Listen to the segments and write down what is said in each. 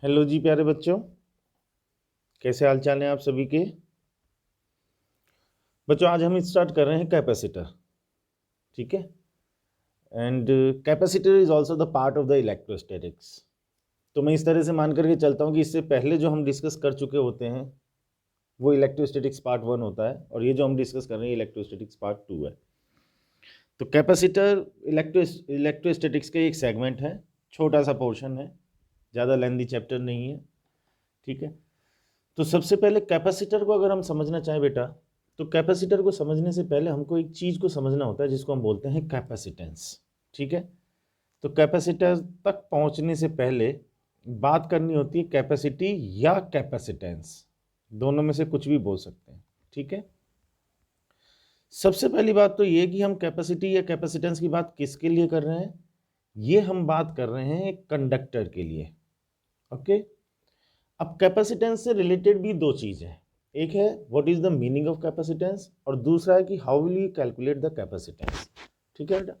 Hello जी प्यारे बच्चों, कैसे हाल चाल हैं आप सभी के। बच्चों आज हम स्टार्ट कर रहे हैं कैपेसिटर, ठीक है। And capacitor is also the part of the electrostatics. तो मैं इस तरह से मान करके चलता हूँ कि इससे पहले जो हम डिस्कस कर चुके होते हैं वो इलेक्ट्रोस्टैटिक्स पार्ट 1 होता है और ये जो हम डिस्कस कर रहे हैं इलेक्ट्रोस्टैटिक्स पार्ट 2 है। तो कैपेसिटर इलेक्ट्रोस्टैटिक्स का एक सेगमेंट है, छोटा सा पोर्शन है, ज़्यादा लेंथी चैप्टर नहीं है, ठीक है। तो सबसे पहले कैपेसिटर को अगर हम समझना चाहें बेटा, तो कैपेसिटर को समझने से पहले हमको एक चीज़ को समझना होता है जिसको हम बोलते हैं कैपेसिटेंस, ठीक है। तो कैपेसिटर तक पहुंचने से पहले बात करनी होती है कैपेसिटी या कैपेसिटेंस, दोनों में से कुछ भी बोल सकते हैं, ठीक है। सबसे पहली बात तो ये कि हम कैपेसिटी या कैपेसिटेंस की बात किसके लिए कर रहे हैं। ये हम बात कर रहे हैं एक कंडक्टर के लिए, ओके। अब कैपेसिटेंस से रिलेटेड भी दो चीज़ है, एक है what is the meaning of capacitance और दूसरा है कि how will you calculate the capacitance, ठीक है बेटा।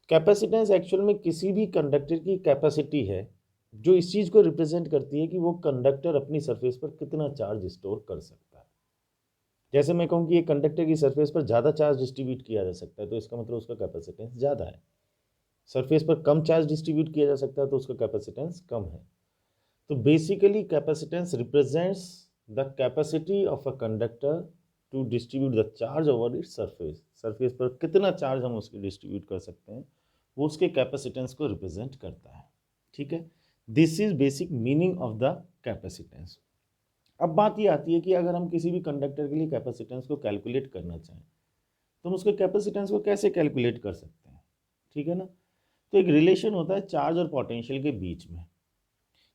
कैपेसिटेंस एक्चुअल में किसी भी कंडक्टर की कैपेसिटी है जो इस चीज़ को रिप्रेजेंट करती है कि वो कंडक्टर अपनी सरफेस पर कितना चार्ज स्टोर कर सकता है। जैसे मैं कहूँ कि एक कंडक्टर की सरफेस पर ज़्यादा चार्ज डिस्ट्रीब्यूट किया जा सकता है तो इसका मतलब उसका कैपेसिटेंस ज़्यादा है। सरफेस पर कम चार्ज डिस्ट्रीब्यूट किया जा सकता है तो उसका कैपेसिटेंस कम है। तो basically capacitance represents the capacity of a conductor to distribute the charge over its surface. Surface पर कितना चार्ज हम उसके डिस्ट्रीब्यूट कर सकते हैं वो उसके कैपेसिटेंस को रिप्रेजेंट करता है, ठीक है। This is basic meaning of the capacitance. अब बात ये आती है कि अगर हम किसी भी कंडक्टर के लिए कैपेसिटेंस को कैलकुलेट करना चाहें तो हम उसके कैपेसिटेंस को कैसे कैलकुलेट कर सकते हैं, ठीक है ना। तो एक रिलेशन होता है चार्ज और पोटेंशियल के बीच में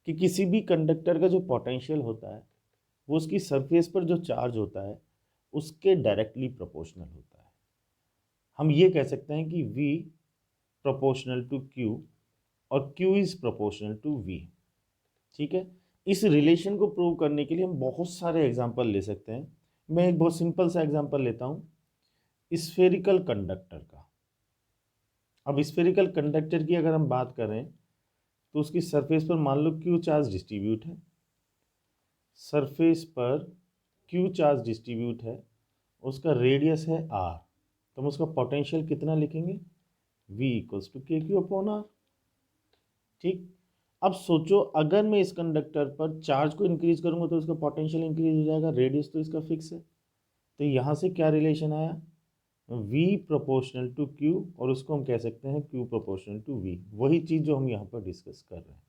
कि किसी भी कंडक्टर का जो पोटेंशियल होता है वो उसकी सरफेस पर जो चार्ज होता है उसके डायरेक्टली प्रोपोर्शनल होता है। हम ये कह सकते हैं कि V प्रोपोर्शनल टू Q और Q is proportional to V, ठीक है। इस रिलेशन को प्रूव करने के लिए हम बहुत सारे एग्जांपल ले सकते हैं। मैं एक बहुत सिंपल सा एग्जांपल लेता हूँ स्फेरिकल कंडक्टर का। अब स्फेरिकल कंडक्टर की अगर हम बात करें तो उसकी सरफेस पर मान लो Q चार्ज डिस्ट्रीब्यूट है, सरफेस पर Q चार्ज डिस्ट्रीब्यूट है, उसका रेडियस है R, तो हम उसका पोटेंशियल कितना लिखेंगे V इक्वल्स टू के क्यू अपॉन आर, ठीक। अब सोचो अगर मैं इस कंडक्टर पर चार्ज को इंक्रीज करूंगा तो इसका पोटेंशियल इंक्रीज हो जाएगा, रेडियस तो इसका फिक्स है। तो यहाँ से क्या रिलेशन आया V प्रोपोर्शनल टू Q और उसको हम कह सकते हैं Q प्रोपोर्शनल टू V, वही चीज़ जो हम यहाँ पर डिस्कस कर रहे हैं।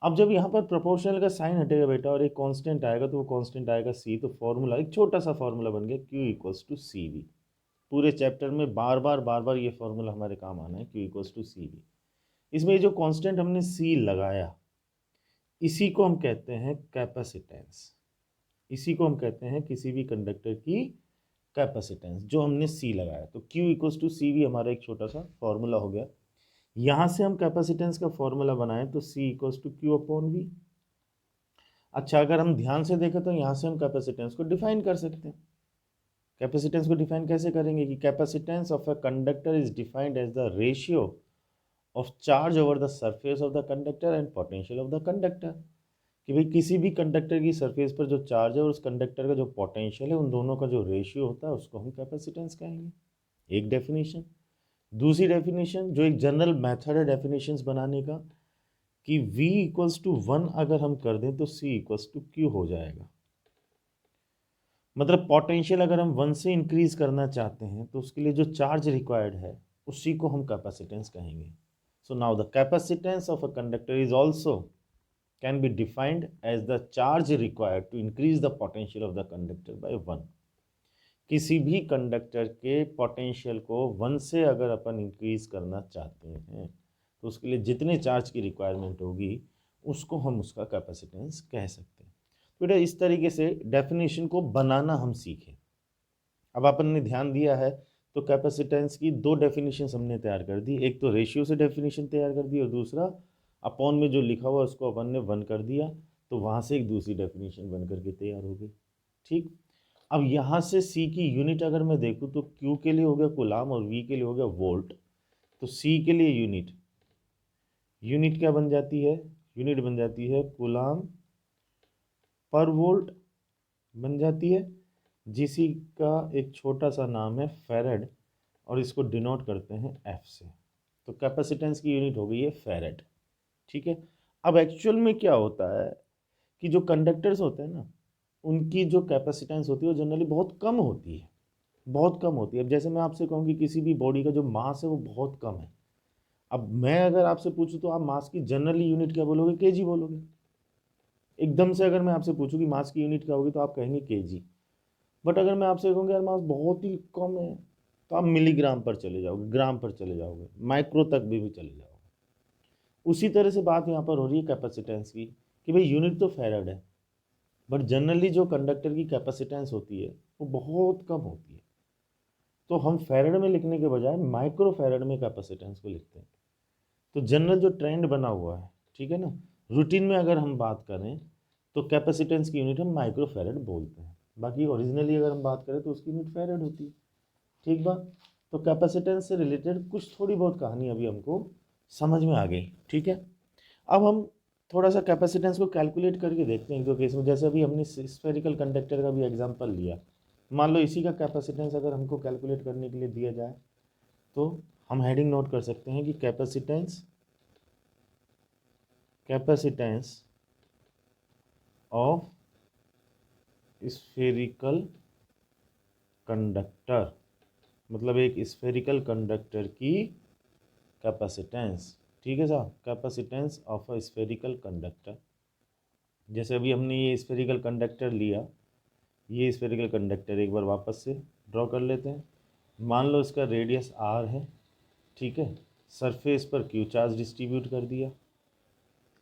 अब जब यहाँ पर प्रोपोर्शनल का साइन हटेगा बेटा और एक कांस्टेंट आएगा तो वो कांस्टेंट आएगा C, तो फॉर्मूला एक छोटा सा फॉर्मूला बन गया Q equals to C V. पूरे चैप्टर में बार बार ये फॉर्मूला हमारे काम आना है, Q equals to C V. इसमें जो कांस्टेंट हमने C लगाया इसी को हम कहते हैं कैपेसिटेंस, इसी को हम कहते हैं किसी भी कंडक्टर की कैपेसिटेंस जो हमने C लगाया। तो Q equals to C V हमारा एक छोटा सा फॉर्मूला हो गया। यहाँ से हम कैपेसिटेंस का फॉर्मूला बनाएं तो C equals to Q upon V. अच्छा अगर हम ध्यान से देखें तो यहाँ से हम कैपेसिटेंस को डिफाइन कर सकते हैं। कैपेसिटेंस को डिफाइन कैसे करेंगे कि capacitance of a conductor is defined as the ratio of charge over the surface of the conductor and potential of the conductor. कि भाई किसी भी कंडक्टर की सरफेस पर जो चार्ज है और उस कंडक्टर का जो पोटेंशियल है उन दोनों का जो रेशियो होता है उसको हम कैपेसिटेंस कहेंगे। एक डेफिनेशन। दूसरी डेफिनेशन जो एक जनरल मेथड है डेफिनेशंस बनाने का कि V इक्वल्स टू 1 अगर हम कर दें तो C इक्वल्स टू Q हो जाएगा। मतलब पोटेंशियल अगर हम 1 से इंक्रीज करना चाहते हैं तो उसके लिए जो चार्ज रिक्वायर्ड है उसी को हम कैपेसिटेंस कहेंगे। So now the capacitance of a conductor is also can be defined as the charge required to increase the potential of the conductor by 1। किसी भी कंडक्टर के पोटेंशियल को 1 से अगर अपन इंक्रीज करना चाहते हैं तो उसके लिए जितने चार्ज की रिक्वायरमेंट होगी उसको हम उसका कैपेसिटेंस कह सकते हैं। तो बेटा इस तरीके से डेफिनेशन को बनाना हम सीखें। अब अपन ने ध्यान दिया है तो कैपेसिटेंस की दो डेफिनेशन हमने तैयार कर दी, एक तो रेशियो से डेफिनेशन तैयार कर दी और दूसरा अपॉन में जो लिखा हुआ उसको अपन ने 1 कर दिया, तो वहाँ से एक दूसरी डेफिनेशन बन करके तैयार हो गई, ठीक। अब यहाँ से C की यूनिट अगर मैं देखूँ तो Q के लिए हो गया कूलाम और V के लिए हो गया वोल्ट। तो C के लिए यूनिट यूनिट क्या बन जाती है यूनिट बन जाती है कूलाम पर वोल्ट बन जाती है, जिसी का एक छोटा सा नाम है फैरेड और इसको डिनोट करते हैं एफ से। तो कैपेसिटेंस की यूनिट हो गई है फैरेड। ठीक है। अब एक्चुअल में क्या होता है कि जो कंडक्टर्स होते हैं ना, उनकी जो कैपेसिटेंस होती है वो जनरली बहुत कम होती है, बहुत कम होती है। अब जैसे मैं आपसे कहूँ कि किसी भी बॉडी का जो मास है वो बहुत कम है, अब मैं अगर आपसे पूछूं तो आप मास की जनरली यूनिट क्या बोलोगे? केजी बोलोगे। एकदम से अगर मैं आपसे पूछूं कि मास की यूनिट क्या होगी तो आप कहेंगे केजी। बट अगर मैं आपसे कहूँगा यार मास बहुत ही कम है तो आप मिलीग्राम पर चले जाओगे, ग्राम पर चले जाओगे, माइक्रो तक भी चले जाओगे। उसी तरह से बात यहाँ पर हो रही है कैपेसिटेंस की कि भाई यूनिट तो फैराड है, बट जनरली जो कंडक्टर की कैपेसिटेंस होती है वो बहुत कम होती है। तो हम फैराड में लिखने के बजाय माइक्रो फैराड में कैपेसिटेंस को लिखते हैं। तो जनरल जो ट्रेंड बना हुआ है, ठीक है ना, रूटीन में अगर हम बात करें तो कैपेसिटेंस की यूनिट हम माइक्रो फैराड बोलते हैं। बाकी ओरिजिनली अगर हम बात करें तो उसकी यूनिट फैराड होती है। ठीक बात। तो कैपेसिटेंस से रिलेटेड कुछ थोड़ी बहुत कहानी अभी हमको समझ में आ गई। ठीक है। अब हम थोड़ा सा कैपेसिटेंस को कैलकुलेट करके देखते हैं एक दो केस में। जैसे अभी हमने स्फेरिकल कंडक्टर का भी एग्जांपल लिया, मान लो इसी का कैपेसिटेंस अगर हमको कैलकुलेट करने के लिए दिया जाए तो हम हेडिंग नोट कर सकते हैं कि कैपेसिटेंस ऑफ स्फेरिकल कंडक्टर, मतलब एक स्फेरिकल कंडक्टर की कैपेसिटेंस। ठीक है साहब, capacitance of a spherical conductor. जैसे अभी हमने ये स्फेरिकल कंडक्टर लिया, ये स्फेरिकल कंडक्टर एक बार वापस से ड्रॉ कर लेते हैं। मान लो इसका रेडियस आर है, ठीक है, सरफेस पर क्यू चार्ज डिस्ट्रीब्यूट कर दिया।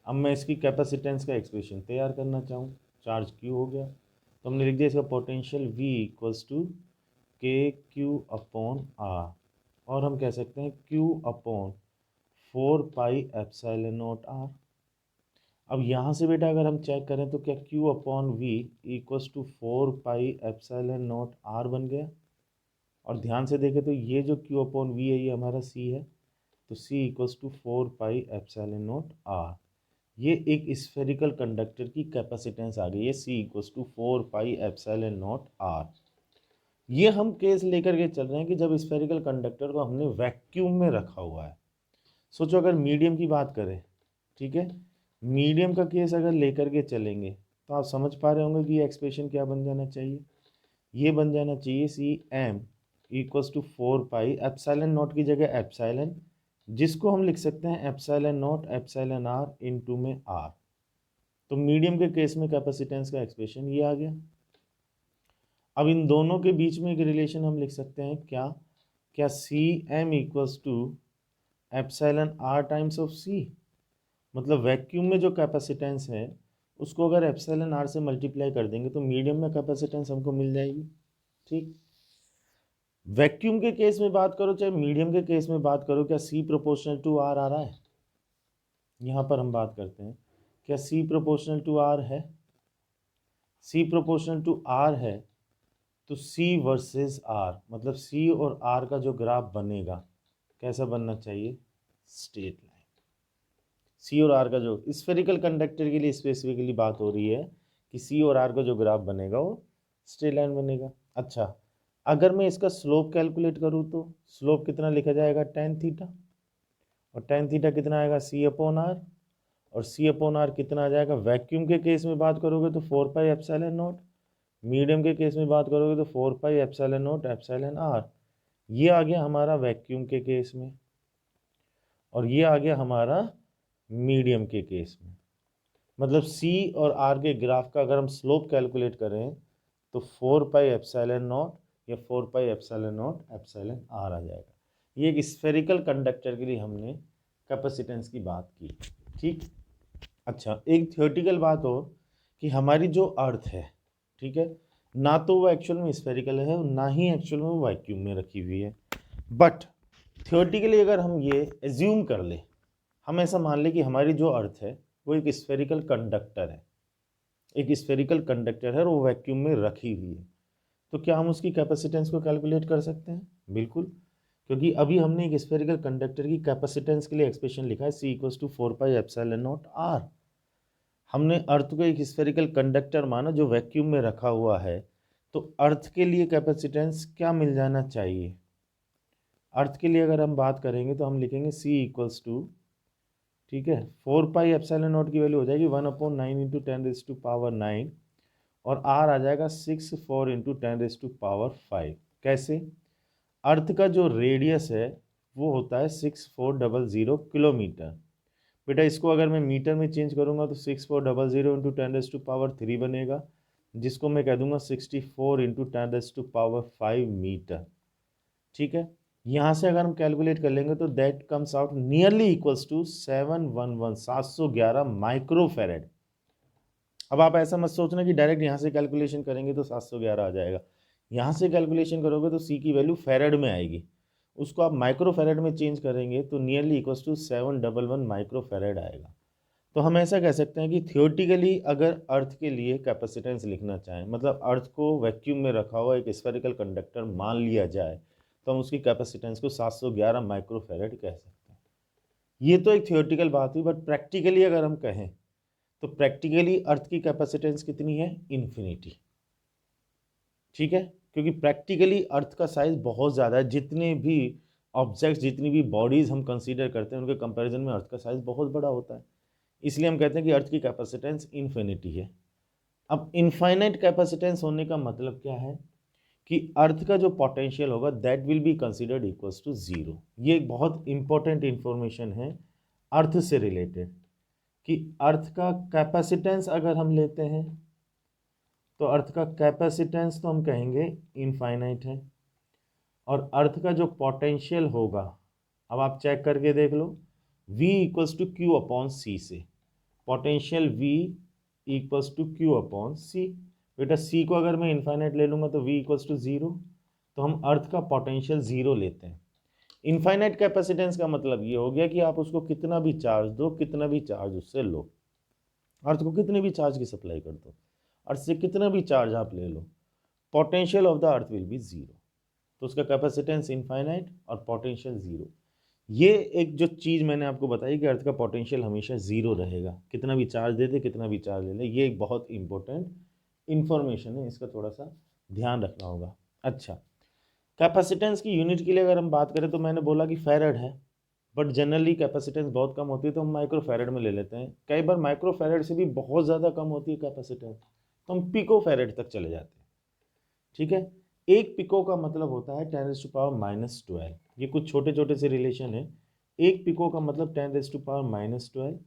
अब मैं इसकी कैपेसिटेंस का एक्सप्रेशन तैयार करना चाहूँ, चार्ज क्यू हो गया तो हमने लिख दिया इसका पोटेंशियल V इक्वल्स टू के क्यू अपॉन आर, और हम कह सकते हैं Q अपॉन 4πε0r। अब यहाँ से बेटा अगर हम चेक करें तो क्या Q upon V equals to 4πε0r बन गया। और ध्यान से देखें तो ये जो Q अपॉन V है ये हमारा C है, तो C इक्वल्स टू 4πε0r। ये एक स्फेरिकल कंडक्टर की कैपेसिटेंस आ गई है, C इक्वल्स टू 4πε0r। ये हम केस लेकर के चल रहे हैं कि जब स्फेरिकल कंडक्टर को हमने वैक्यूम में रखा हुआ है। सोचो अगर मीडियम की बात करें, ठीक है, मीडियम का केस अगर लेकर के चलेंगे तो आप समझ पा रहे होंगे कि ये एक्सप्रेशन क्या बन जाना चाहिए। ये बन जाना चाहिए Cm इक्वल्स टू 4πε0 की जगह एप्साइलन, जिसको हम लिख सकते हैं एप्साइलन0 एप्साइलन r इंटू में r। तो मीडियम के केस में कैपेसिटेंस का एक्सप्रेशन ये आ गया। अब इन दोनों के बीच में एक रिलेशन हम लिख सकते हैं, क्या Cm equals to epsilon r times of C। मतलब वैक्यूम में जो कैपेसिटेंस है उसको अगर एप्सिलॉन आर से मल्टीप्लाई कर देंगे तो मीडियम में कैपेसिटेंस हमको मिल जाएगी। ठीक, वैक्यूम के केस में बात करो चाहे मीडियम के केस में बात करो, क्या C प्रोपोर्शनल टू R आ रहा है? यहाँ पर हम बात करते हैं क्या C प्रोपोर्शनल टू R है। C प्रोपोर्शनल टू R है तो C वर्सेस R, मतलब C और R का जो ग्राफ बनेगा कैसा बनना चाहिए? Straight line. C और R का जो स्फेरिकल कंडक्टर के लिए स्पेसिफिकली बात हो रही है कि C और R का जो ग्राफ बनेगा वो स्ट्रेट लाइन बनेगा। अच्छा, अगर मैं इसका स्लोप कैलकुलेट करूँ तो स्लोप कितना लिखा जाएगा? tan थीटा, और tan थीटा कितना आएगा? C अपॉन R, और C अपॉन R कितना आ जाएगा? वैक्यूम के केस में बात करोगे तो 4πε0, मीडियम के केस में बात करोगे तो 4πε0 एप्सिलॉन R। ये आ गया हमारा वैक्यूम के केस में, और ये आ गया हमारा मीडियम के केस में। मतलब C और R के ग्राफ का अगर हम स्लोप कैलकुलेट करें तो 4πε0 या 4πε0 एप्सिलॉन R आ जाएगा। ये एक स्फेरिकल कंडक्टर के लिए हमने कैपेसिटेंस की बात की। ठीक, अच्छा, एक थियोरेटिकल बात हो कि हमारी जो अर्थ है, ठीक है, ना तो वो एक्चुअल में स्फेरिकल है और ना ही एक्चुअल में वो वैक्यूम में रखी हुई है। बट थियोरेटिकली अगर हम ये एज्यूम कर ले, हम ऐसा मान ले कि हमारी जो अर्थ है वो एक स्फेरिकल कंडक्टर है, एक स्फेरिकल कंडक्टर है और वो वैक्यूम में रखी हुई है, तो क्या हम उसकी कैपेसिटेंस को कैलकुलेट कर सकते हैं? बिल्कुल, क्योंकि अभी हमने एक स्फेरिकल कंडक्टर की कैपेसिटेंस के लिए एक्सप्रेशन लिखा है C इक्वल्स टू 4πε0r। हमने अर्थ को एक स्फेरिकल कंडक्टर माना जो वैक्यूम में रखा हुआ है, तो अर्थ के लिए कैपेसिटेंस क्या मिल जाना चाहिए? अर्थ के लिए अगर हम बात करेंगे तो हम लिखेंगे C इक्वल्स टू, ठीक है, 4πε0 की वैल्यू हो जाएगी 1/9 × 10⁻⁹ और R आ जाएगा 64 × 10⁵ कैसे? अर्थ का जो रेडियस है वो होता है 6400 किलोमीटर। बेटा इसको अगर मैं मीटर में चेंज करूंगा तो 6400 × 10⁻³ बनेगा, जिसको मैं कह दूंगा 64 × 10⁵ मीटर। ठीक है, यहाँ से अगर हम कैलकुलेट कर लेंगे तो that comes out nearly equals to 711 microfarad. अब आप ऐसा मत सोचना कि डायरेक्ट यहाँ से कैलकुलेशन करेंगे तो 711 आ जाएगा। यहाँ से कैलकुलेशन करोगे तो C की वैल्यू फेरेड में आएगी, उसको आप माइक्रोफेरेड में चेंज करेंगे तो नियरली इक्वल्स टू 711 माइक्रोफेरेड आएगा। तो हम ऐसा कह सकते हैं कि थियोरेटिकली अगर अर्थ के लिए कैपेसिटेंस लिखना चाहें, मतलब अर्थ को वैक्यूम में रखा हुआ एक स्फेरिकल कंडक्टर मान लिया जाए, तो हम उसकी कैपेसिटेंस को 711 माइक्रोफेरेड कह सकते हैं। ये तो एक थियोरेटिकल बात हुई, बट प्रैक्टिकली अगर हम कहें तो प्रैक्टिकली अर्थ की कैपेसिटेंस कितनी है? इन्फिनिटी। ठीक है, क्योंकि प्रैक्टिकली अर्थ का साइज बहुत ज़्यादा है। जितने भी ऑब्जेक्ट्स, जितनी भी बॉडीज़ हम कंसीडर करते हैं उनके कंपैरिजन में अर्थ का साइज बहुत बड़ा होता है, इसलिए हम कहते हैं कि अर्थ की कैपेसिटेंस इन्फिनिटी है। अब इनफाइनाइट कैपेसिटेंस होने का मतलब क्या है कि अर्थ का जो पोटेंशियल होगा that will be considered equals to 0। ये एक बहुत इंपॉर्टेंट इंफॉर्मेशन है अर्थ से रिलेटेड कि अर्थ का कैपेसिटेंस अगर हम लेते हैं तो अर्थ का कैपेसिटेंस तो हम कहेंगे इनफाइनाइट है, और अर्थ का जो पोटेंशियल होगा, अब आप चेक करके देख लो, V equals to Q upon C से potential V equals to Q upon C. बेटा C को अगर मैं इनफाइनाइट ले लूँगा तो V इक्वल्स टू 0, तो हम अर्थ का पोटेंशियल 0 लेते हैं। इनफाइनाइट कैपेसिटेंस का मतलब ये हो गया कि आप उसको कितना भी चार्ज दो, कितना भी चार्ज उससे लो, अर्थ को कितने भी चार्ज की सप्लाई कर दो, अर्थ से कितना भी चार्ज आप ले लो, potential of the earth will be 0। तो उसका कैपेसिटेंस इनफाइनाइट और पोटेंशियल 0। ये एक जो चीज़ मैंने आपको बताई कि अर्थ का पोटेंशियल हमेशा 0 रहेगा, कितना भी चार्ज दे दे, कितना भी चार्ज ले ले, ये एक बहुत इंपॉर्टेंट इंफॉर्मेशन है, इसका थोड़ा सा ध्यान रखना होगा। अच्छा, कैपेसिटेंस की यूनिट के लिए अगर हम बात करें तो मैंने बोला कि फेरेड है, बट जनरली कैपेसिटेंस बहुत कम होती है तो हम माइक्रोफेरेड में ले लेते हैं। कई बार माइक्रोफेरेड से भी बहुत ज़्यादा कम होती है कैपेसिटेंस, तो हम पिकोफेरेड तक चले जाते हैं। ठीक है, एक पिको का मतलब होता है 10⁻⁻12। ये कुछ छोटे छोटे से रिलेशन है। एक पिको का मतलब 10⁻⁻12,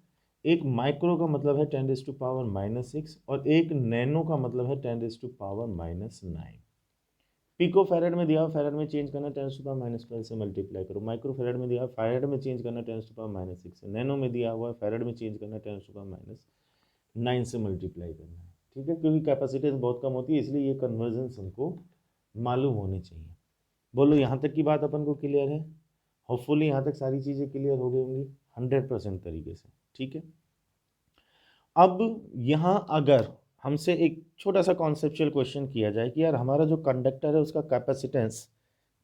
एक माइक्रो का मतलब है 10⁻⁻6 और एक नैनो का मतलब है 10⁻⁻9। पिको फेरेड में दिया हुआ फेरेड में चेंज करना 10⁻⁻12 से मल्टीप्लाई करो, माइक्रो फेरेड में दिया हुआ फेरेड में चेंज करना 10⁻⁻6 से, नैनो में दिया हुआ फेरेड में चेंज करना 10⁻⁹ से मल्टीप्लाई करना है। ठीक है, क्योंकि कैपेसिटेंस बहुत कम होती है इसलिए ये कन्वर्जन्स हमको मालूम होनी चाहिए। बोलो यहाँ तक की बात अपन को क्लियर है? होपफुली यहाँ तक सारी चीज़ें क्लियर हो गई होंगी 100% तरीके से। ठीक है, अब यहाँ अगर हमसे एक छोटा सा कॉन्सेप्चुअल क्वेश्चन किया जाए कि यार हमारा जो कंडक्टर है उसका कैपेसिटेंस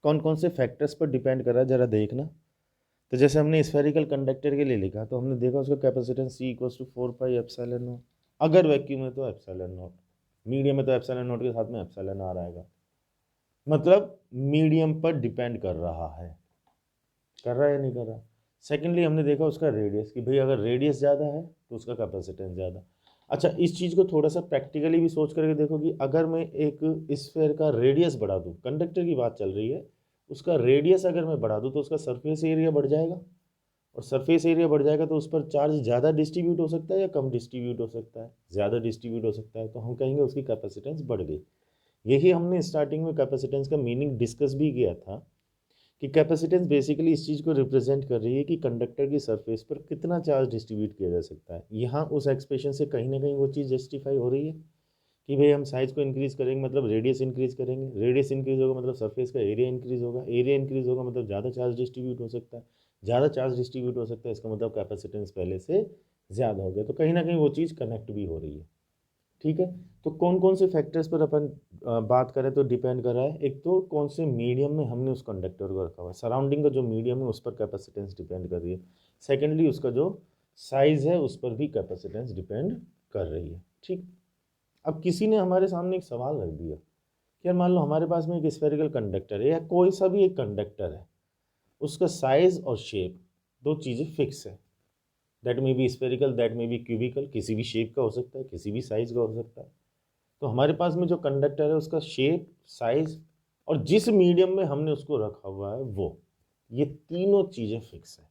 कौन कौन से फैक्टर्स पर डिपेंड कर रहा है, ज़रा देखना। तो जैसे हमने स्फेरिकल कंडक्टर के लिए लिखा तो हमने देखा उसका कैपेसिटेंस C इक्वल्स टू 4πε0, अगर वैक्यूम है तो ε0, मीडियम है तो ε0 के साथ में εr आएगा, मतलब मीडियम पर डिपेंड कर रहा है, कर रहा है या नहीं कर रहा। सेकेंडली हमने देखा उसका रेडियस कि भाई अगर रेडियस ज़्यादा है तो उसका कैपेसिटेंस ज़्यादा। अच्छा, इस चीज़ को थोड़ा सा प्रैक्टिकली भी सोच करके देखो कि अगर मैं एक स्फेयर का रेडियस बढ़ा दूँ, कंडक्टर की बात चल रही है, उसका रेडियस अगर मैं बढ़ा दूँ तो उसका सरफेस एरिया बढ़ जाएगा, और सरफेस एरिया बढ़ जाएगा तो उस पर चार्ज ज़्यादा डिस्ट्रीब्यूट हो सकता है या कम डिस्ट्रीब्यूट हो सकता है? ज़्यादा डिस्ट्रीब्यूट हो सकता है, तो हम कहेंगे उसकी कैपेसिटेंस बढ़ गई। यही हमने स्टार्टिंग में कैपेसिटेंस का मीनिंग डिस्कस भी किया था कि कैपेसिटेंस बेसिकली इस चीज़ को रिप्रेजेंट कर रही है कि कंडक्टर की सरफेस पर कितना चार्ज डिस्ट्रीब्यूट किया जा सकता है। यहाँ उस एक्सप्रेशन से कहीं ना कहीं वो चीज़ जस्टिफाई हो रही है कि भाई हम साइज को इंक्रीज़ करेंगे मतलब रेडियस इंक्रीज़ करेंगे, रेडियस इंक्रीज़ होगा मतलब सरफेस का एरिया इंक्रीज़ होगा, एरिया इंक्रीज़ होगा मतलब ज़्यादा चार्ज डिस्ट्रीब्यूट हो सकता है, ज़्यादा चार्ज डिस्ट्रीब्यूट हो सकता है, इसका मतलब कैपेसिटेंस पहले से ज़्यादा हो गया। तो कहीं ना कहीं वो चीज़ कनेक्ट भी हो रही है। ठीक है, तो कौन कौन से फैक्टर्स पर अपन बात करें तो डिपेंड कर रहा है। एक तो कौन से मीडियम में हमने उस कंडक्टर को रखा हुआ है, सराउंडिंग का जो मीडियम है उस पर कैपेसिटेंस डिपेंड कर रही है। सेकेंडली उसका जो साइज है उस पर भी कैपेसिटेंस डिपेंड कर रही है। ठीक, अब किसी ने हमारे सामने एक सवाल रख दिया कि यार मान लो हमारे पास में एक स्फेरिकल कंडक्टर है या कोई सा भी एक कंडक्टर है, उसका साइज और शेप दो चीज़ें फिक्स है। That may be spherical, that may be cubical, किसी भी शेप का हो सकता है, किसी भी साइज का हो सकता है। तो हमारे पास में जो कंडक्टर है उसका शेप, साइज और जिस मीडियम में हमने उसको रखा हुआ है वो, ये तीनों चीज़ें फिक्स है।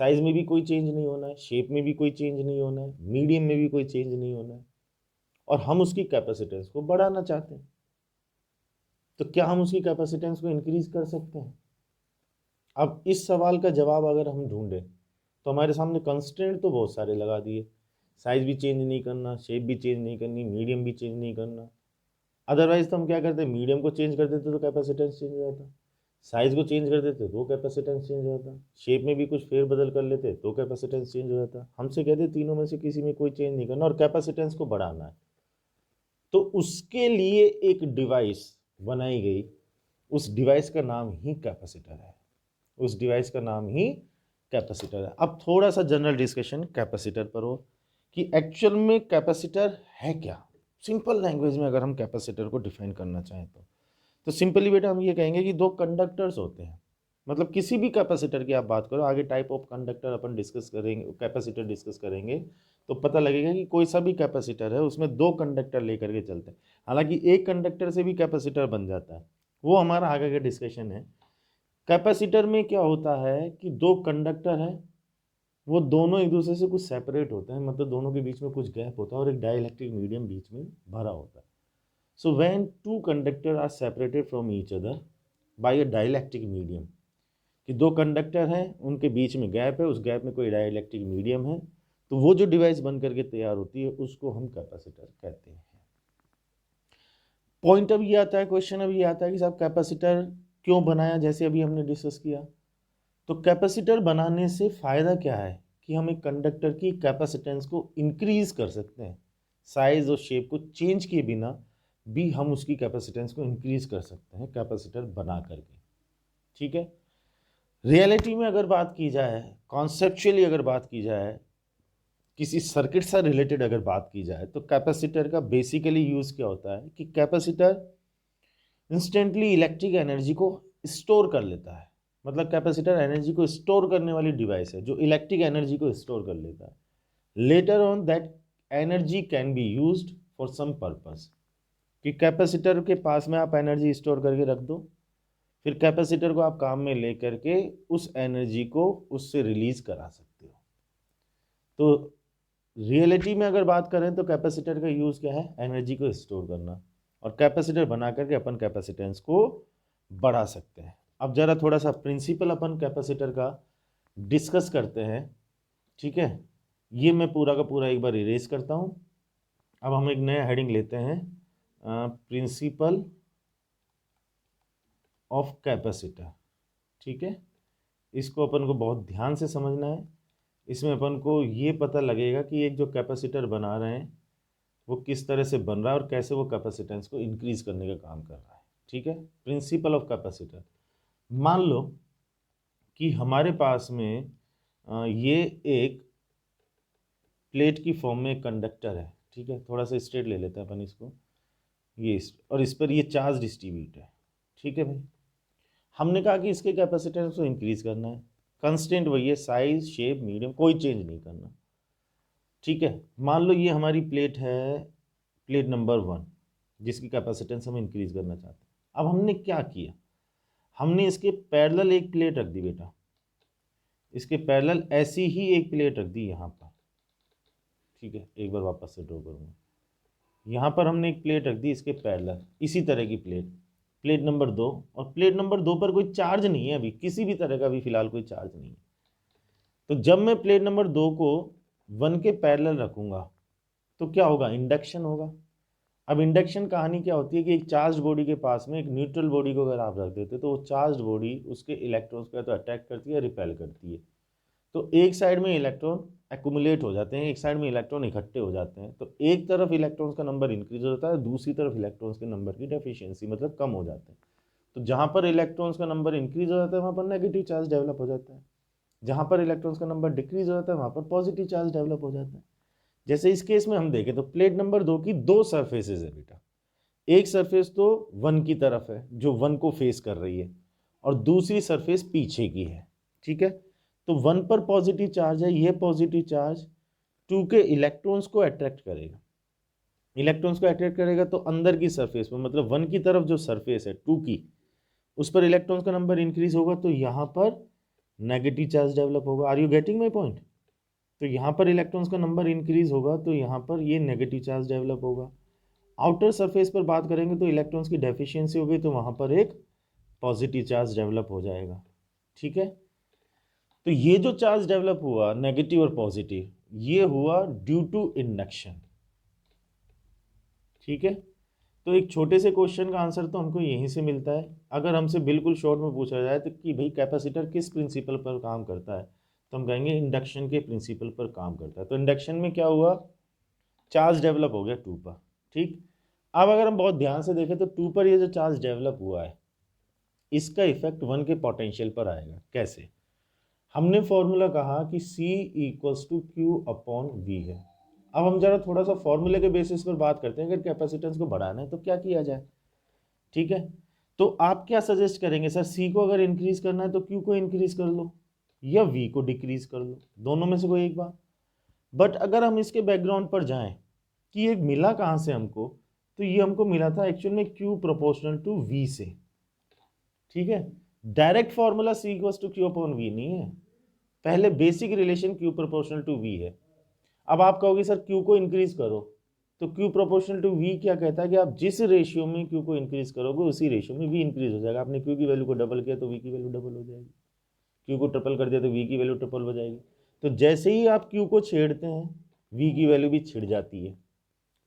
साइज में भी कोई चेंज नहीं होना है, शेप में भी कोई चेंज नहीं होना है, मीडियम में भी कोई चेंज नहीं होना है, और हम उसकी कैपेसिटेंस को बढ़ाना चाहते हैं। तो क्या हम उसकी कैपेसिटेंस को इंक्रीज कर सकते हैं? अब इस सवाल का जवाब अगर हम ढूंढें तो हमारे सामने कंस्ट्रेंट तो बहुत सारे लगा दिए, साइज भी चेंज नहीं करना, शेप भी चेंज नहीं करनी, मीडियम भी चेंज नहीं करना। अदरवाइज तो हम क्या करते, मीडियम को चेंज कर देते तो कैपेसिटेंस चेंज हो जाता, साइज को चेंज कर देते तो कैपेसिटेंस चेंज हो जाता, शेप में भी कुछ फेर बदल कर लेते तो कैपेसिटेंस चेंज हो जाता। हमसे कहते तीनों में से किसी में कोई चेंज नहीं करना और कैपेसिटेंस को बढ़ाना है। तो उसके लिए एक डिवाइस बनाई गई, उस डिवाइस का नाम ही कैपेसिटर है, उस डिवाइस का नाम ही कैपेसिटर है। अब थोड़ा सा जनरल डिस्कशन कैपेसिटर पर हो कि एक्चुअल में कैपेसिटर है क्या। सिंपल लैंग्वेज में अगर हम कैपेसिटर को डिफाइन करना चाहें तो सिंपली बेटा हम ये कहेंगे कि दो कंडक्टर्स होते हैं। मतलब किसी भी कैपेसिटर की आप बात करो, आगे type of conductor upon discuss करेंगे, कैपेसिटर डिस्कस करेंगे तो पता लगेगा कि कोई सा भी कैपेसिटर है उसमें दो कंडक्टर लेकर के चलते हैं। हालांकि एक कंडक्टर से भी कैपेसिटर बन जाता है, वो हमारा आगे का डिस्कशन है। कैपेसिटर में क्या होता है कि दो कंडक्टर है, वो दोनों एक दूसरे से कुछ सेपरेट होते हैं, मतलब दोनों के बीच में कुछ गैप होता है और एक डाइलेक्ट्रिक मीडियम बीच में भरा होता है। So when two conductor are separated from each other by a dielectric medium, कि दो कंडक्टर हैं उनके बीच में गैप है, उस गैप में कोई डाइलेक्ट्रिक मीडियम है, तो वो जो डिवाइस बन करके तैयार होती है उसको हम कैपेसिटर कहते हैं। पॉइंट अब ये आता है, क्वेश्चन अब ये आता है कि साहब कैपेसिटर क्यों बनाया, जैसे अभी हमने डिस्कस किया। तो कैपेसिटर बनाने से फ़ायदा क्या है कि हम एक कंडक्टर की कैपेसिटेंस को इंक्रीज कर सकते हैं, साइज और शेप को चेंज किए बिना भी हम उसकी कैपेसिटेंस को इंक्रीज कर सकते हैं कैपेसिटर बना करके। ठीक है, रियलिटी में अगर बात की जाए, कॉन्सेप्चुअली अगर बात की जाए, किसी सर्किट से रिलेटेड अगर बात की जाए, तो कैपेसिटर का बेसिकली यूज़ क्या होता है कि कैपेसिटर इंस्टेंटली इलेक्ट्रिक एनर्जी को स्टोर कर लेता है। मतलब कैपेसिटर एनर्जी को स्टोर करने वाली डिवाइस है जो इलेक्ट्रिक एनर्जी को स्टोर कर लेता है। Later on that energy can be used for some purpose, कि कैपेसिटर के पास में आप एनर्जी स्टोर करके रख दो, फिर कैपेसिटर को आप काम में ले करके उस एनर्जी को उससे रिलीज करा सकते हो। तो रियलिटी में अगर बात करें तो कैपेसिटर का यूज़ क्या है, एनर्जी को स्टोर करना, और कैपेसिटर बना करके अपन कैपेसिटेंस को बढ़ा सकते हैं। अब जरा थोड़ा सा प्रिंसिपल अपन कैपेसिटर का डिस्कस करते हैं। ठीक है, ये मैं पूरा का पूरा एक बार इरेज करता हूँ। अब हम एक नया हेडिंग लेते हैं, प्रिंसिपल ऑफ कैपेसिटर। ठीक है, इसको अपन को बहुत ध्यान से समझना है। इसमें अपन को ये पता लगेगा कि एक जो कैपेसिटर बना रहे हैं वो किस तरह से बन रहा है और कैसे वो कैपेसिटेंस को इंक्रीज करने का काम कर रहा है। ठीक है, प्रिंसिपल ऑफ कैपेसिटर। मान लो कि हमारे पास में ये एक प्लेट की फॉर्म में एक कंडक्टर है। ठीक है, थोड़ा सा स्ट्रेट ले लेते हैं अपन इसको, ये और इस पर ये चार्ज डिस्ट्रीब्यूट है। ठीक है भाई, हमने कहा कि इसके कैपेसिटेंस को इंक्रीज करना है, कंस्टेंट वही है, साइज शेप मीडियम कोई चेंज नहीं करना। ठीक है, मान लो ये हमारी प्लेट है, प्लेट नंबर 1, जिसकी कैपेसिटेंस हम इंक्रीज करना चाहते हैं। अब हमने क्या किया, हमने इसके पैरेलल एक प्लेट रख दी बेटा, इसके पैरेलल ऐसी ही एक प्लेट रख दी यहाँ पर। ठीक है, एक बार वापस से ड्रॉ करूँगा, यहाँ पर हमने एक प्लेट रख दी इसके पैरेलल, इसी तरह की प्लेट, प्लेट नंबर 2, और प्लेट नंबर 2 पर कोई चार्ज नहीं है, अभी किसी भी तरह का भी फिलहाल कोई चार्ज नहीं है। तो जब मैं प्लेट नंबर 2 को 1 के पैरेलल रखूँगा तो क्या होगा, इंडक्शन होगा। अब इंडक्शन कहानी क्या होती है कि एक चार्ज बॉडी के पास में एक न्यूट्रल बॉडी को अगर आप रख देते तो वो चार्ज बॉडी उसके इलेक्ट्रॉन्स को तो अटैक करती है, रिपेल करती है। तो एक साइड में इलेक्ट्रॉन एक्यूमुलेट हो जाते हैं, एक साइड में इलेक्ट्रॉन इकट्ठे हो जाते हैं, तो एक तरफ इलेक्ट्रॉन्स का नंबर इंक्रीज हो जाता है, दूसरी तरफ इलेक्ट्रॉन्स के नंबर की डेफिशिएंसी मतलब कम हो जाते हैं। तो जहाँ पर इलेक्ट्रॉन्स का नंबर इंक्रीज हो जाता है वहाँ पर नेगेटिव चार्ज डेवलप हो जाता है, जहाँ पर इलेक्ट्रॉन्स का नंबर डिक्रीज हो जाता है वहाँ पर पॉजिटिव चार्ज डेवलप हो जाता है। जैसे इस केस में हम देखें तो प्लेट नंबर 2 की 2 सरफेसेस है बेटा, एक सरफेस तो 1 की तरफ है जो 1 को फेस कर रही है और दूसरी सरफेस पीछे की है, ठीक है। तो 1 पर पॉजिटिव चार्ज है, ये पॉजिटिव चार्ज 2 के इलेक्ट्रॉन्स को अट्रैक्ट करेगा, इलेक्ट्रॉन्स को अट्रैक्ट करेगा तो अंदर की सरफेस में, मतलब 1 की तरफ जो सरफेस है 2 की, उस पर इलेक्ट्रॉन्स का नंबर इंक्रीज होगा तो यहाँ पर नेगेटिव चार्ज डेवलप होगा। Are you getting my point? तो यहाँ पर इलेक्ट्रॉन्स का नंबर इंक्रीज होगा तो यहाँ पर ये नेगेटिव चार्ज डेवलप होगा। आउटर सरफेस पर बात करेंगे तो इलेक्ट्रॉन्स की डेफिशिएंसी हो गई तो वहाँ पर एक पॉजिटिव चार्ज डेवलप हो जाएगा, ठीक है। तो ये जो चार्ज डेवलप हुआ नेगेटिव और पॉजिटिव, ये हुआ ड्यू टू इंडक्शन, ठीक है। तो एक छोटे से क्वेश्चन का आंसर तो हमको यहीं से मिलता है। अगर हमसे बिल्कुल शॉर्ट में पूछा जाए तो कि भाई कैपेसिटर किस प्रिंसिपल पर काम करता है, तो हम कहेंगे इंडक्शन के प्रिंसिपल पर काम करता है। तो इंडक्शन में क्या हुआ, चार्ज डेवलप हो गया 2 पर, ठीक। अब अगर हम बहुत ध्यान से देखें तो 2 पर ये जो चार्ज डेवलप हुआ है इसका इफेक्ट 1 के पोटेंशियल पर आएगा। कैसे? हमने फॉर्मूला कहा कि C इक्वल्स टू Q/V है। अब हम जरा थोड़ा सा फॉर्मूले के बेसिस पर बात करते हैं, अगर कैपेसिटेंस को बढ़ाना है तो क्या किया जाए, ठीक है। तो आप क्या सजेस्ट करेंगे, सर C को अगर इंक्रीज करना है तो Q को इंक्रीज कर लो या V को डिक्रीज कर लो, दोनों में से कोई एक बात। बट अगर हम इसके बैकग्राउंड पर जाएं कि ये मिला कहाँ से हमको, तो ये हमको मिला था एक्चुअल में Q प्रोपोर्शनल टू V से, ठीक है। Direct formula C equals to Q/V नहीं है, पहले basic relation Q proportional to V है। अब आप कहोगे सर Q को इंक्रीज करो, तो Q प्रोपोर्शनल टू V क्या कहता है कि आप जिस रेशियो में Q को इंक्रीज करोगे उसी रेशियो में V इंक्रीज हो जाएगा। आपने Q की वैल्यू को डबल किया तो V की वैल्यू डबल हो जाएगी, Q को ट्रिपल कर दिया तो V की वैल्यू ट्रिपल हो जाएगी। तो जैसे ही आप Q को छेड़ते हैं V की वैल्यू भी छिड़ जाती है,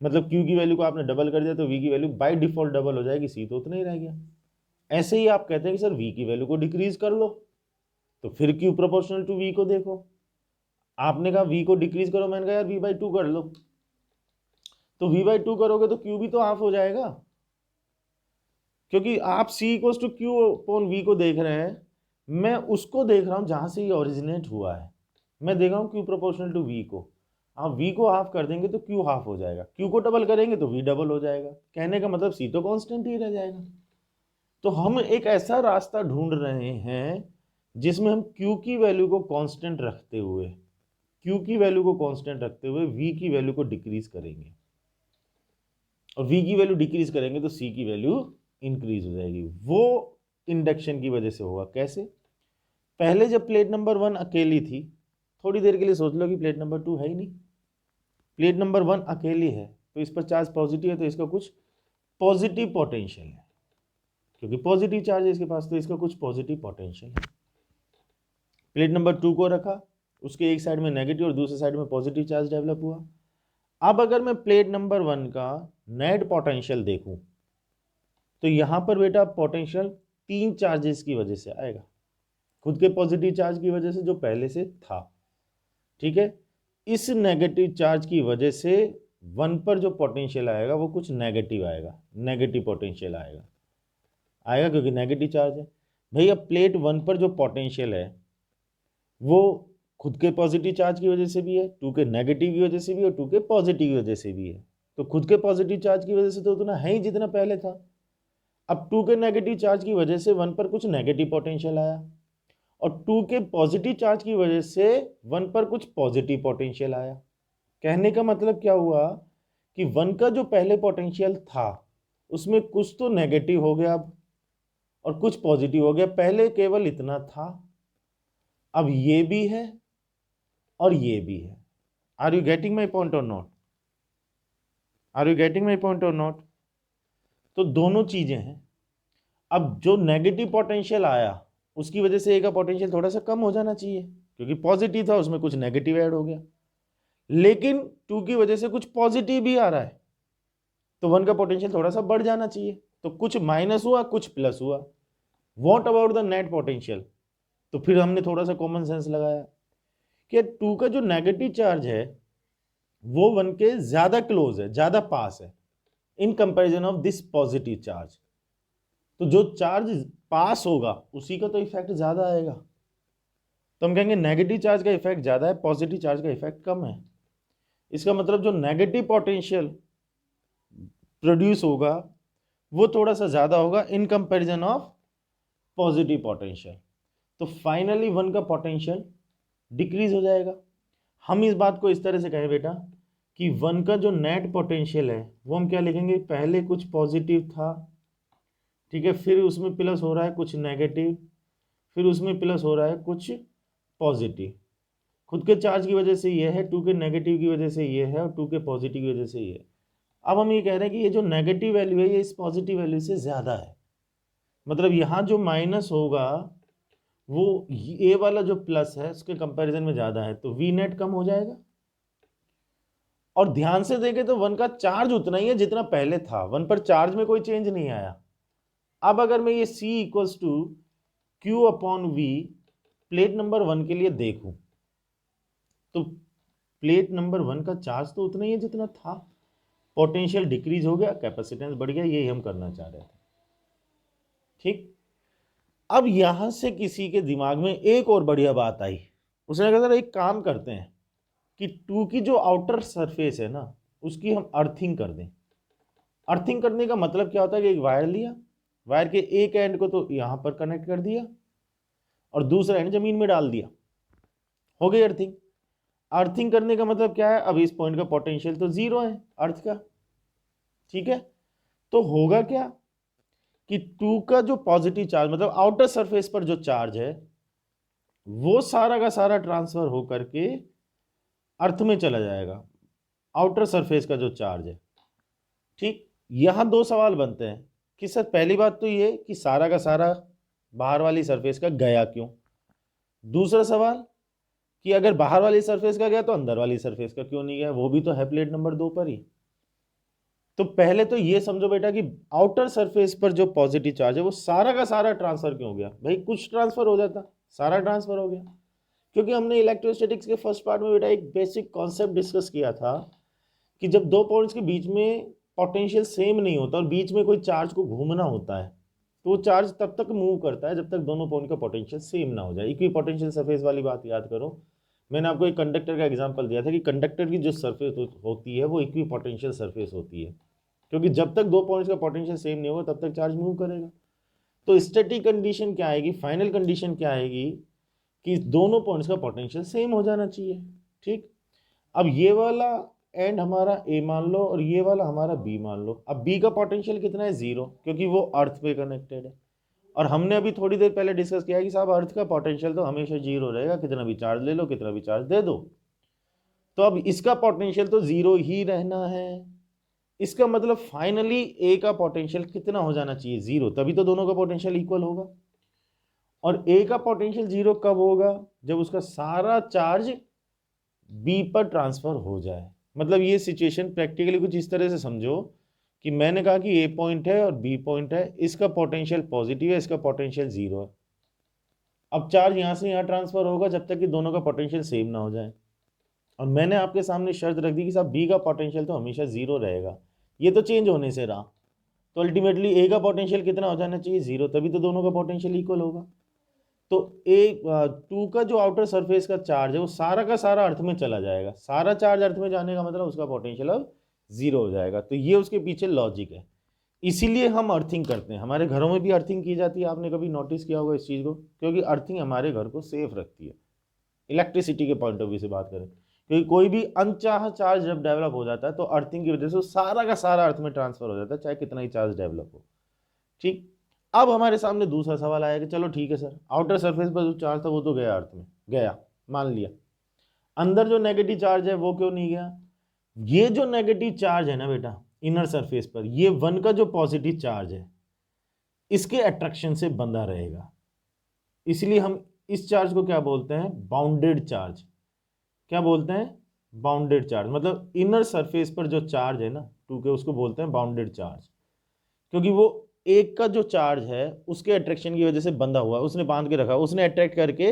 मतलब Q की वैल्यू को आपने डबल कर दिया तो V की वैल्यू बाय डिफॉल्ट डबल हो जाएगी, C तो उतना ही रह गया। ऐसे ही आप कहते हैं कि सर V की वैल्यू को डिक्रीज कर लो, तो फिर Q प्रोपोर्शनल टू V को देखो, आपने कहा V को डिक्रीज करो, मैंने कहा यार V/2 कर लो, तो V/2 करोगे तो Q भी तो हाफ हो जाएगा, क्योंकि आप C इक्वल्स टू Q/V को देख रहे हैं, मैं उसको देख रहा हूं जहां से ये ओरिजिनेट हुआ है। मैं देख रहा हूं Q प्रोपोर्शनल टू V को, आप V को हाफ कर देंगे तो Q हाफ हो जाएगा, Q को डबल करेंगे तो V डबल हो जाएगा। कहने का मतलब C तो कांस्टेंट ही रह जाएगा। तो हम एक ऐसा रास्ता ढूंढ रहे हैं जिसमें हम Q की वैल्यू को कांस्टेंट रखते हुए, Q की वैल्यू को कांस्टेंट रखते हुए V की वैल्यू को डिक्रीज करेंगे, और V की वैल्यू डिक्रीज करेंगे तो C की वैल्यू इंक्रीज हो जाएगी। वो इंडक्शन की वजह से होगा। कैसे? पहले जब प्लेट नंबर 1 अकेली थी, थोड़ी देर के लिए सोच लो कि प्लेट नंबर 2 है ही नहीं, प्लेट नंबर 1 अकेली है तो इस पर चार्ज पॉजिटिव है तो इसका कुछ पॉजिटिव पोटेंशियल है, क्योंकि पॉजिटिव चार्ज है इसके पास तो इसका कुछ पॉजिटिव पोटेंशियल है। प्लेट नंबर 2 को रखा, उसके एक साइड में नेगेटिव और दूसरे साइड में पॉजिटिव चार्ज डेवलप हुआ। अब अगर मैं प्लेट नंबर 1 का नेट पोटेंशियल देखूं तो यहां पर बेटा पोटेंशियल 3 चार्जेस की वजह से आएगा, खुद के पॉजिटिव चार्ज की वजह से जो पहले से था, ठीक है। इस नेगेटिव चार्ज की वजह से 1 पर जो पोटेंशियल आएगा वो कुछ नेगेटिव आएगा, नेगेटिव पोटेंशियल आएगा क्योंकि नेगेटिव चार्ज है। भैया प्लेट 1 पर जो पोटेंशियल है वो खुद के पॉजिटिव चार्ज की वजह से भी है, 2 के नेगेटिव की वजह से भी है और 2 के पॉजिटिव की वजह से भी है। तो खुद के पॉजिटिव चार्ज की वजह से तो उतना है ही जितना पहले था। अब 2 के नेगेटिव चार्ज की वजह से 1 पर कुछ नेगेटिव पोटेंशियल आया और 2 के पॉजिटिव चार्ज की वजह से 1 पर कुछ पॉजिटिव पोटेंशियल आया। कहने का मतलब क्या हुआ कि 1 का जो पहले पोटेंशियल था उसमें कुछ तो नेगेटिव हो गया अब और कुछ पॉजिटिव हो गया। पहले केवल इतना था, अब ये भी है और ये भी है। Are you getting my point or not? Are you getting my point or not? तो दोनों चीजें हैं। अब जो नेगेटिव पोटेंशियल आया उसकी वजह से ए का पोटेंशियल थोड़ा सा कम हो जाना चाहिए, क्योंकि पॉजिटिव था उसमें कुछ नेगेटिव ऐड हो गया। लेकिन 2 की वजह से कुछ पॉजिटिव भी आ रहा है तो 1 का पोटेंशियल थोड़ा सा बढ़ जाना चाहिए। तो कुछ माइनस हुआ कुछ प्लस हुआ। What about the net potential? तो फिर हमने थोड़ा सा कॉमन सेंस लगाया कि 2 का जो नेगेटिव चार्ज है वो 1 के ज्यादा क्लोज है, ज्यादा पास है in comparison of this positive charge. तो जो चार्ज पास होगा उसी का तो इफेक्ट ज्यादा आएगा। तो हम कहेंगे नेगेटिव चार्ज का इफेक्ट ज्यादा है, पॉजिटिव चार्ज का इफेक्ट कम है। इसका मतलब जो नेगेटिव पोटेंशियल प्रोड्यूस होगा वो थोड़ा सा ज़्यादा होगा in comparison of positive potential. तो फाइनली वन का पोटेंशियल डिक्रीज हो जाएगा। हम इस बात को इस तरह से कहें बेटा कि वन का जो नेट पोटेंशियल है वो हम क्या लिखेंगे, पहले कुछ पॉजिटिव था, ठीक है, फिर उसमें प्लस हो रहा है कुछ नेगेटिव, फिर उसमें प्लस हो रहा है कुछ पॉजिटिव। खुद के चार्ज की वजह से ये है, 2 के नेगेटिव की वजह से ये है, और 2 के पॉजिटिव की वजह से ये है। अब हम ये कह रहे हैं कि ये जो नेगेटिव वैल्यू है ये इस पॉजिटिव वैल्यू से ज़्यादा है, मतलब यहाँ जो माइनस होगा वो ए वाला जो प्लस है उसके कंपैरिजन में ज़्यादा है, तो वी नेट कम हो जाएगा। और ध्यान से देखें तो वन का चार्ज उतना ही है जितना पहले था, वन पर चार्ज में कोई चेंज नहीं आया। अब अगर मैं ये C equals to Q upon V plate number 1 के लिए देखूं तो प्लेट नंबर 1 का चार्ज तो उतना ही है जितना था, पोटेंशियल डिक्रीज हो गया, कैपेसिटेंस बढ़ गया, यही हम करना चाह रहे थे। ठीक, अब यहां से किसी के दिमाग में एक और बढ़िया बात आई, उसने कहा सर एक काम करते हैं कि 2 की जो आउटर सरफेस है ना उसकी हम अर्थिंग कर दें। अर्थिंग करने का मतलब क्या होता है कि एक वायर लिया, वायर के एक एंड को तो यहां पर कनेक्ट कर दिया और दूसरा एंड जमीन में डाल दिया, हो गई अर्थिंग। अर्थिंग करने का मतलब क्या है, अब इस पॉइंट का पोटेंशियल तो 0 है अर्थ का, ठीक है, तो होगा क्या कि 2 का जो पॉजिटिव चार्ज मतलब आउटर सरफेस पर जो चार्ज है वो सारा का सारा ट्रांसफर हो करके अर्थ में चला जाएगा, आउटर सरफेस का जो चार्ज है। ठीक, यहां 2 सवाल बनते हैं कि सर पहली बात तो ये कि सारा का सारा बाहर वाली सरफेस का गया क्यों, दूसरा सवाल कि अगर बाहर वाली सरफेस का गया तो अंदर वाली सरफेस का क्यों नहीं गया, वो भी तो है प्लेट नंबर 2 पर ही। तो पहले तो ये समझो बेटा कि आउटर सरफेस पर जो पॉजिटिव चार्ज है वो सारा का सारा ट्रांसफर क्यों हो गया, भाई कुछ ट्रांसफर हो जाता, सारा ट्रांसफर हो गया, क्योंकि हमने इलेक्ट्रोस्टैटिक्स के फर्स्ट पार्ट में बेटा एक बेसिक कॉन्सेप्ट डिस्कस किया था कि जब 2 पॉइंट्स के बीच में पोटेंशियल सेम नहीं होता और बीच में कोई चार्ज को घूमना होता है तो वो चार्ज तब तक मूव करता है जब तक दोनों पॉइंट का पोटेंशियल सेम ना हो जाए। इक्वी पोटेंशियल सरफेस वाली बात याद करो, मैंने आपको एक कंडक्टर का एग्जांपल दिया था कि कंडक्टर की जो सरफेस होती है वो इक्वी पोटेंशियल सरफेस होती है, क्योंकि जब तक 2 पॉइंट्स का पोटेंशियल सेम नहीं होगा तब तक चार्ज मूव करेगा। तो स्टैटिक कंडीशन क्या आएगी, फाइनल कंडीशन क्या आएगी कि दोनों पॉइंट्स का पोटेंशियल सेम हो जाना चाहिए। ठीक, अब ये वाला एंड हमारा ए मान लो और ये वाला हमारा बी मान लो। अब बी का पोटेंशियल कितना है, 0, क्योंकि वो अर्थ पे कनेक्टेड है। और हमने अभी थोड़ी देर पहले डिस्कस किया कि साहब अर्थ का पोटेंशियल तो हमेशा 0 रहेगा, कितना भी चार्ज ले लो कितना भी चार्ज दे दो। तो अब इसका पोटेंशियल तो 0 ही रहना है, इसका मतलब फाइनली ए का पोटेंशियल कितना हो जाना चाहिए, 0, तभी तो दोनों का पोटेंशियल इक्वल होगा। और ए का पोटेंशियल 0 कब होगा, जब उसका सारा चार्ज बी पर ट्रांसफर हो जाए। मतलब ये सिचुएशन प्रैक्टिकली कुछ इस तरह से समझो कि मैंने कहा कि ए पॉइंट है और बी पॉइंट है, इसका पोटेंशियल पॉजिटिव है, इसका पोटेंशियल 0 है। अब चार्ज यहाँ से यहाँ ट्रांसफर होगा जब तक कि दोनों का पोटेंशियल सेम ना हो जाए। और मैंने आपके सामने शर्त रख दी कि साहब बी का पोटेंशियल तो हमेशा 0 रहेगा, ये तो चेंज होने से रहा, तो अल्टीमेटली ए का पोटेंशियल कितना हो जाना चाहिए, 0, तभी तो दोनों का पोटेंशियल इक्वल होगा। तो ए 2 का जो आउटर सरफेस का चार्ज है वो सारा का सारा अर्थ में चला जाएगा, सारा चार्ज अर्थ में जाने का मतलब उसका पोटेंशियल अब 0 हो जाएगा। तो ये उसके पीछे लॉजिक है, इसीलिए हम अर्थिंग करते हैं। हमारे घरों में भी अर्थिंग की जाती है, आपने कभी नोटिस किया होगा इस चीज़ को, क्योंकि अर्थिंग हमारे घर को सेफ रखती है इलेक्ट्रिसिटी के पॉइंट ऑफ व्यू से बात करें, क्योंकि कोई भी अनचाहा चार्ज जब डेवलप हो जाता है तो अर्थिंग की वजह से सारा का सारा अर्थ में ट्रांसफर हो जाता है, चाहे कितना ही चार्ज डेवलप हो। ठीक, अब हमारे सामने दूसरा सवाल आया कि चलो ठीक है सर, आउटर सरफेस पर जो चार्ज था वो तो गया अर्थ में, गया मान लिया, अंदर जो नेगेटिव चार्ज है वो क्यों नहीं गया। ये जो नेगेटिव चार्ज है ना बेटा इनर सरफेस पर, ये 1 का जो पॉजिटिव चार्ज है इसके अट्रैक्शन से बंधा रहेगा, इसलिए हम इस चार्ज को क्या बोलते हैं, बाउंडेड चार्ज। क्या बोलते हैं, बाउंडेड चार्ज। मतलब इनर सरफेस पर जो चार्ज है ना 2 के, उसको बोलते हैं बाउंडेड चार्ज, क्योंकि वो एक का जो चार्ज है उसके अट्रैक्शन की वजह से बंधा हुआ है, उसने बांध के रखा, उसने अट्रैक्ट करके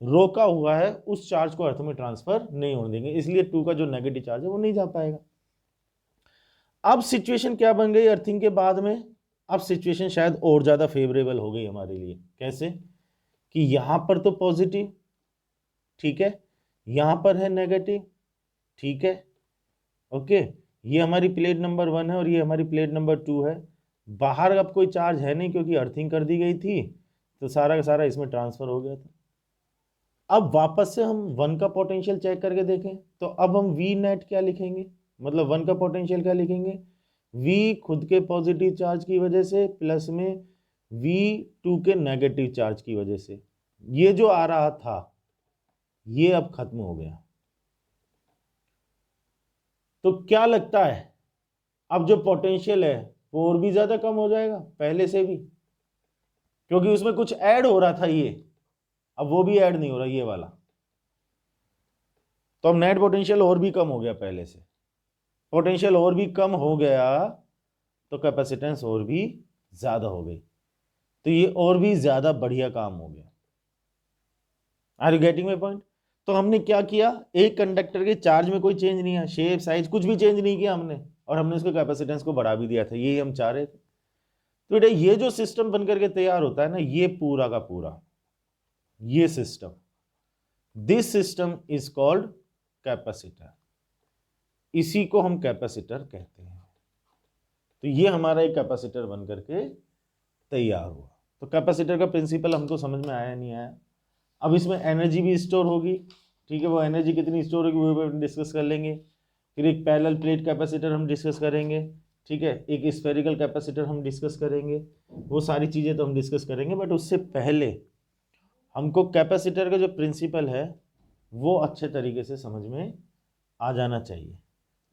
रोका हुआ है, उस चार्ज को अर्थ में ट्रांसफर नहीं होने देंगे, इसलिए 2 का जो नेगेटिव चार्ज है वो नहीं जा पाएगा। अब सिचुएशन क्या बन गई अर्थिंग के बाद में, अब सिचुएशन शायद और ज्यादा फेवरेबल हो गई हमारे लिए। कैसे कि यहां पर तो पॉजिटिव, ठीक है, यहां पर है नेगेटिव, ठीक है, ओके, ये हमारी प्लेट नंबर 1 है और ये हमारी प्लेट नंबर 2 है। बाहर अब कोई चार्ज है नहीं क्योंकि अर्थिंग कर दी गई थी, तो सारा का सारा इसमें ट्रांसफर हो गया था। अब वापस से हम 1 का पोटेंशियल चेक करके देखें, तो अब हम वी नेट क्या लिखेंगे, मतलब 1 का पोटेंशियल क्या लिखेंगे, वी खुद के पॉजिटिव चार्ज की वजह से प्लस में V2 के नेगेटिव चार्ज की वजह से। ये जो आ रहा था ये अब खत्म हो गया। तो क्या लगता है अब जो पोटेंशियल है वो और भी ज्यादा कम हो जाएगा पहले से भी, क्योंकि उसमें कुछ ऐड हो रहा था ये, अब वो भी ऐड नहीं हो रहा ये वाला। तो अब नेट पोटेंशियल और भी कम हो गया पहले से, पोटेंशियल और भी कम हो गया तो कैपेसिटेंस और भी ज्यादा हो गई, तो ये और भी ज्यादा बढ़िया काम हो गया। Are you getting my point? तो हमने क्या किया, एक कंडक्टर के चार्ज में कोई चेंज नहीं है, शेप साइज कुछ भी चेंज नहीं किया हमने, और हमने उसके कैपेसिटेंस को बढ़ा भी दिया था, यही हम चाह रहे थे। तो बेटा ये जो सिस्टम बनकर के तैयार होता है ना, ये पूरा का पूरा ये system, this system is called capacitor, इसी को हम कैपेसिटर कहते हैं। तो ये हमारा एक कैपेसिटर बनकर के तैयार हुआ। तो कैपेसिटर का प्रिंसिपल हमको समझ में आया नहीं आया। अब इसमें एनर्जी भी स्टोर होगी, ठीक है, वो एनर्जी कितनी स्टोर होगी वो भी डिस्कस कर लेंगे। फिर एक पैरेलल प्लेट कैपेसिटर हम डिस्कस करेंगे, ठीक है, एक स्फेरिकल कैपेसिटर हम डिस्कस करेंगे, वो सारी चीज़ें तो हम डिस्कस करेंगे। बट उससे पहले हमको कैपेसिटर का जो प्रिंसिपल है वो अच्छे तरीके से समझ में आ जाना चाहिए।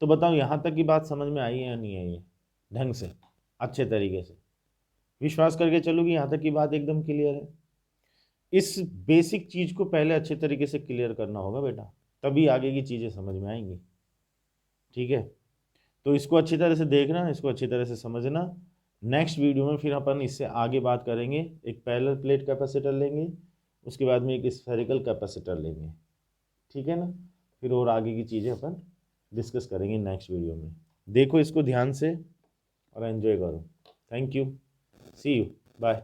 तो बताओ यहाँ तक की बात समझ में आई है या नहीं आई है, ढंग से अच्छे तरीके से? विश्वास करके चलो कि यहाँ तक की बात एकदम क्लियर है। इस बेसिक चीज़ को पहले अच्छे तरीके से क्लियर करना होगा बेटा, तभी आगे की चीज़ें समझ में आएंगी, ठीक है। तो इसको अच्छी तरह से देखना, इसको अच्छी तरह से समझना। नेक्स्ट वीडियो में फिर अपन इससे आगे बात करेंगे, एक पैरेलल प्लेट कैपेसिटर लेंगे, उसके बाद में एक स्फेरिकल कैपेसिटर लेंगे, ठीक है ना। फिर और आगे की चीज़ें अपन डिस्कस करेंगे नेक्स्ट वीडियो में। देखो इसको ध्यान से और एंजॉय करो। Thank you, see you, bye.